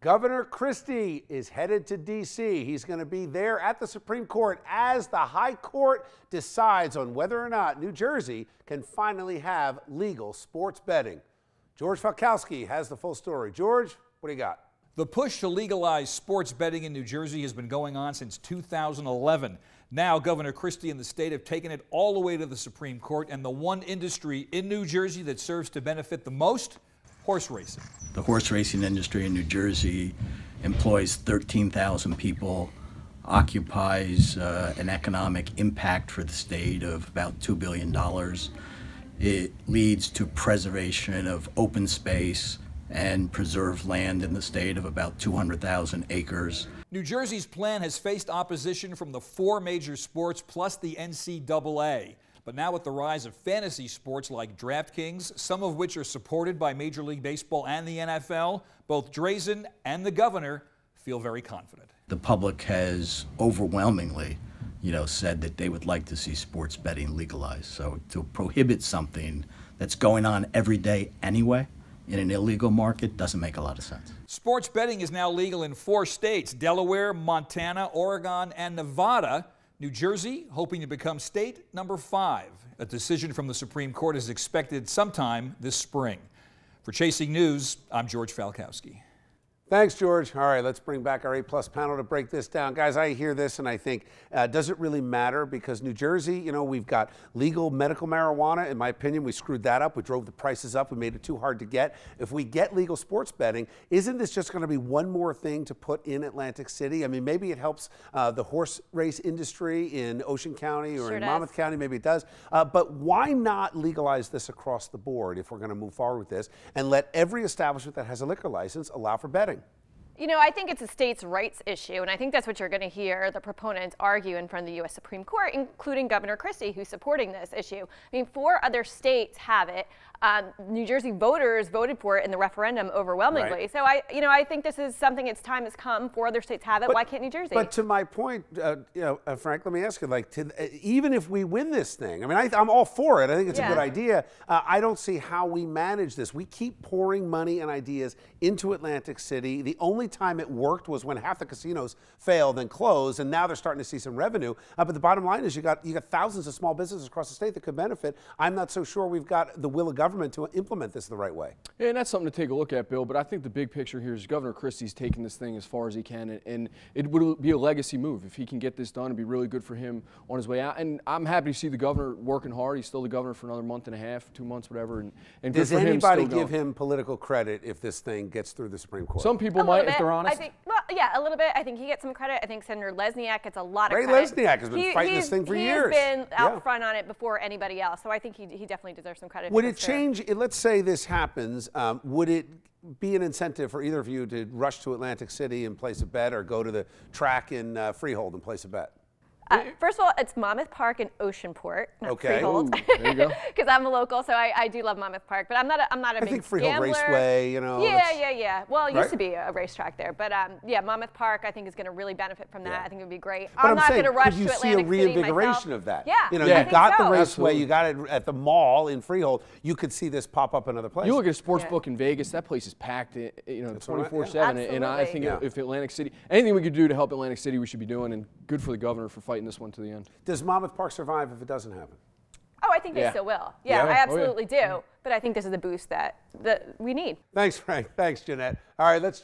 Governor Christie is headed to D.C. He's going to be there at the Supreme Court as the High Court decides on whether or not New Jersey can finally have legal sports betting. George Falkowski has the full story. George, what do you got? The push to legalize sports betting in New Jersey has been going on since 2011. Now, Governor Christie and the state have taken it all the way to the Supreme Court, and the one industry in New Jersey that serves to benefit the most, horse racing. The horse racing industry in New Jersey employs 13,000 people, occupies an economic impact for the state of about $2 billion. It leads to preservation of open space and preserved land in the state of about 200,000 acres. New Jersey's plan has faced opposition from the 4 major sports plus the NCAA. But now with the rise of fantasy sports like DraftKings, some of which are supported by Major League Baseball and the NFL, both Drazen and the governor feel very confident. The public has overwhelmingly, said that they would like to see sports betting legalized. So to prohibit something that's going on every day anyway in an illegal market doesn't make a lot of sense. Sports betting is now legal in 4 states, Delaware, Montana, Oregon, and Nevada. New Jersey hoping to become state number 5. A decision from the Supreme Court is expected sometime this spring. For Chasing News, I'm George Falkowski. Thanks, George. All right, let's bring back our A-plus panel to break this down. Guys, I hear this and I think, does it really matter? Because New Jersey, we've got legal medical marijuana. In my opinion, we screwed that up. We drove the prices up. We made it too hard to get. If we get legal sports betting, isn't this just going to be one more thing to put in Atlantic City? I mean, maybe it helps the horse race industry in Ocean County or in Monmouth County. Maybe it does. But why not legalize this across the board if we're going to move forward with this and let every establishment that has a liquor license allow for betting? I think it's a states' rights issue, and I think that's what you're going to hear the proponents argue in front of the U.S. Supreme Court, including Governor Christie, who's supporting this issue. I mean, 4 other states have it. New Jersey voters voted for it in the referendum overwhelmingly. Right. So I think this is something. Its time has come. 4 other states have it. Why can't New Jersey? But to my point, Frank, let me ask you: even if we win this thing, I mean, I'm all for it. I think it's a good idea. I don't see how we manage this. We keep pouring money and ideas into Atlantic City. The only time it worked was when half the casinos failed and closed, and now they're starting to see some revenue. But the bottom line is you got thousands of small businesses across the state that could benefit. I'm not so sure we've got the will of government to implement this the right way. Yeah, and that's something to take a look at, Bill. But I think the big picture here is Governor Christie's taking this thing as far as he can, and it would be a legacy move. If he can get this done, it'd be really good for him on his way out. And I'm happy to see the governor working hard. He's still the governor for another month and a half, 2 months, whatever. And does anybody give him political credit if this thing gets through the Supreme Court? Some people might, if they're honest. A little bit. I think he gets some credit. I think Senator Lesniak gets a lot of credit. Ray Lesniak has been fighting this thing for years. He's been out front on it before anybody else. So I think he definitely deserves some credit. Would it change? Let's say this happens. Would it be an incentive for either of you to rush to Atlantic City and place a bet, or go to the track in Freehold and place a bet? First of all, it's Monmouth Park and Oceanport, not Freehold. Ooh, there you go. Because I'm a local, so I do love Monmouth Park, but I'm not a big think Freehold gambler. Raceway, Yeah. Well, it used to be a racetrack there, but Monmouth Park I think is going to really benefit from that. Yeah. I think it would be great. But I'm not going to rush to Atlantic City myself. Could you see a reinvigoration of that? Yeah. You got the raceway, you got it at the mall in Freehold. You could see this pop up in other places. You look at a sports book in Vegas, that place is packed, 24/7. And I think if Atlantic City, anything we could do to help Atlantic City, we should be doing. And good for the governor for fighting this one to the end. Does Monmouth Park survive if it doesn't happen? Oh, I think they still will. Yeah, I absolutely do. But I think this is the boost that we need. Thanks, Frank. Thanks, Jeanette. All right, let's